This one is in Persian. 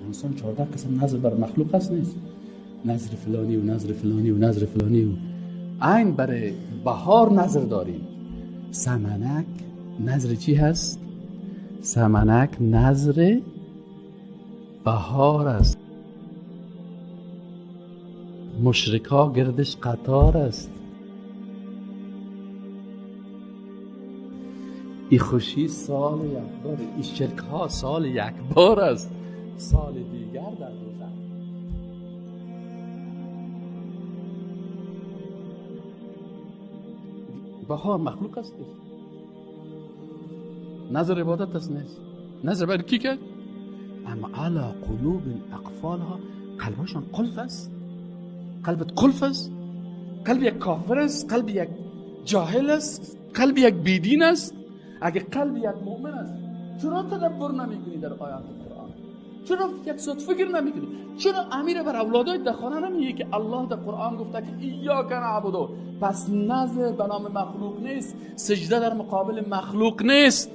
انسان 14 قسم نظر بر مخلوق هست نیست؟ نظر فلانی و نظر فلانی و نظر فلانی و عین برای بهار نظر داریم. سمنک نظر چی هست؟ سمنک نظر بهار است. مشرکا گردش قطار است. ای خوشی سال یک بار، ای شرک ها سال یک بار است، سال دیگر در دوزخ. بهار مخلوق است، نظر عبادت است نیست. نظر بر کی کرد؟ اما علا قلوب اقفالها، قلبشان قلف است. قلبت قلف است، قلب یک کافر است، قلب یک جاهل است، قلب یک بیدین است. اگه قلب یک مؤمن است چرا تدبر نمی کنی در آیات قرآن؟ چرا یک صد فکر نمی کنی؟ چرا امیر بر اولادای در خانه نمیگه که الله در قرآن گفته که ایاک نعبدو؟ پس نظر به نام مخلوق نیست، سجده در مقابل مخلوق نیست.